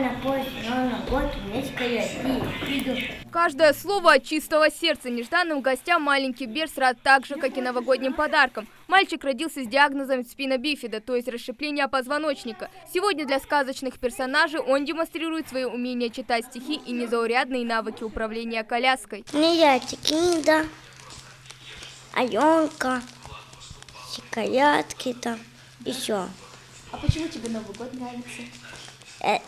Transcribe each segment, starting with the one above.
на поезд, на год, Каждое слово от чистого сердца. Нежданным гостям маленький Берс рад так же, как и новогодним подаркам. Мальчик родился с диагнозом спина бифида, то есть расщепление позвоночника. Сегодня для сказочных персонажей он демонстрирует свои умения читать стихи и незаурядные навыки управления коляской. Кинда, Аленка, шоколадки там, еще. А почему тебе Новый год нравится?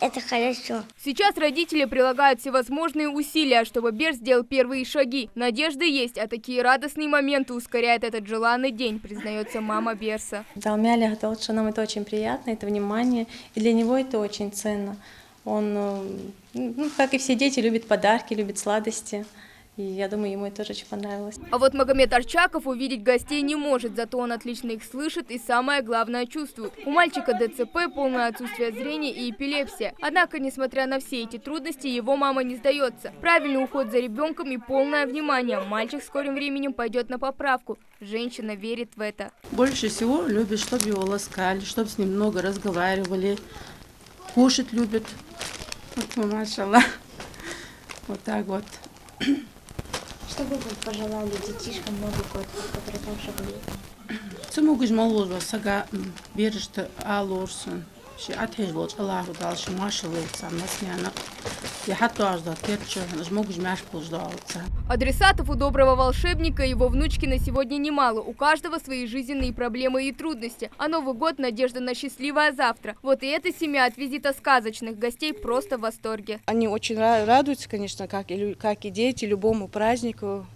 Это хорошо. Сейчас родители прилагают всевозможные усилия, чтобы Берс сделал первые шаги. Надежды есть, а такие радостные моменты ускоряют этот желанный день, признается мама Берса. Далмяля говорит, что нам это очень приятно, это внимание, и для него это очень ценно. Он, как и все дети, любит подарки, любит сладости. И я думаю, ему это тоже очень понравилось. А вот Магомед Арчаков увидеть гостей не может, зато он отлично их слышит и, самое главное, чувствует. У мальчика ДЦП, полное отсутствие зрения и эпилепсия. Однако, несмотря на все эти трудности, его мама не сдается. Правильный уход за ребенком и полное внимание. Мальчик в скором временем пойдет на поправку. Женщина верит в это. Больше всего любит, чтобы его ласкали, чтобы с ним много разговаривали. Кушать любит. Вот, машаллах. Вот так вот. Что бы вы пожелали детишкам Новый год, который также будет? Цумугиш молодого сага бережет алорсон. Ши атхеш болч Аллаху дальше машаллах сам насняна. Я хату ажда терчу, жмогиш мяш полждался. Адресатов у доброго волшебника и его внучки на сегодня немало. У каждого свои жизненные проблемы и трудности. А Новый год – надежда на счастливое завтра. Вот и эта семья от визита сказочных гостей просто в восторге. Они очень радуются, конечно, как и дети, любому празднику.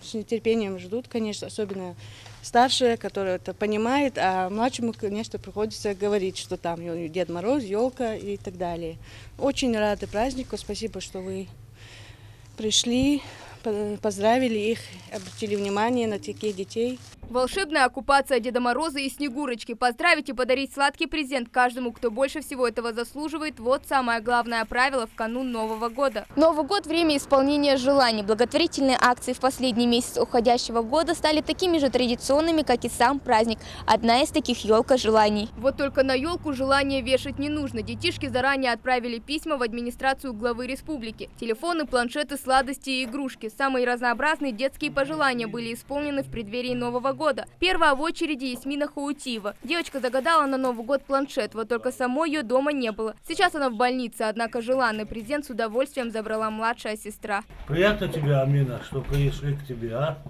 С нетерпением ждут, конечно, особенно старшие, которые это понимают, а младшему, конечно, приходится говорить, что там Дед Мороз, елка и так далее. Очень рады празднику, спасибо, что вы пришли, поздравили их, обратили внимание на таких детей. Волшебная оккупация Деда Мороза и Снегурочки. Поздравить и подарить сладкий презент каждому, кто больше всего этого заслуживает. Вот самое главное правило в канун Нового года. Новый год – время исполнения желаний. Благотворительные акции в последний месяц уходящего года стали такими же традиционными, как и сам праздник. Одна из таких – елка желаний. Вот только на елку желания вешать не нужно. Детишки заранее отправили письма в администрацию главы республики. Телефоны, планшеты, сладости и игрушки. Самые разнообразные детские пожелания были исполнены в преддверии Нового года. Первая в очереди Ясмина Хаутиева. Девочка загадала на Новый год планшет, вот только самой ее дома не было. Сейчас она в больнице, однако желанный презент с удовольствием забрала младшая сестра. Приятно тебе, Амина, что пришли к тебе, а?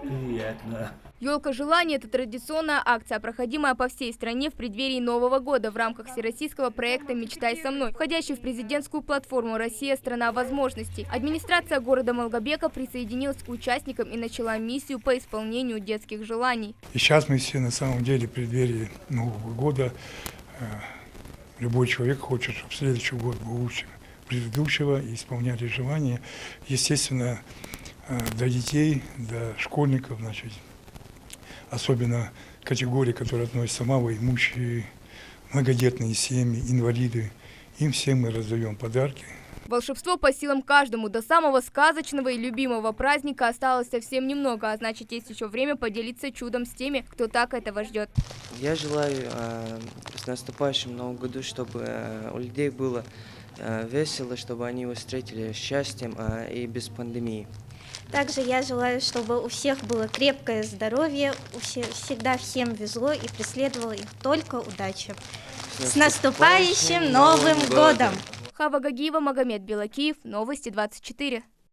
Приятно. Елка желаний – это традиционная акция, проходимая по всей стране в преддверии Нового года в рамках всероссийского проекта «Мечтай со мной», входящий в президентскую платформу «Россия – страна возможностей». Администрация города Малгобека присоединилась к участникам и начала миссию по исполнению детских желаний. И сейчас мы все на самом деле в преддверии Нового года. Любой человек хочет, чтобы следующий год был лучше предыдущего, и исполняли желания. Естественно, для детей, для школьников, значит, особенно категории, которые относятся малоимущие, многодетные семьи, инвалиды. Им всем мы раздаем подарки. Волшебство по силам каждому. До самого сказочного и любимого праздника осталось совсем немного, а значит, есть еще время поделиться чудом с теми, кто так этого ждет. Я желаю с наступающим Новым году, чтобы у людей было весело, чтобы они его встретили счастьем и без пандемии. Также я желаю, чтобы у всех было крепкое здоровье, всегда всем везло и преследовала их только удача. С наступающим Новым годом! Хава Гагиева, Магомед Белакиев, Новости 24.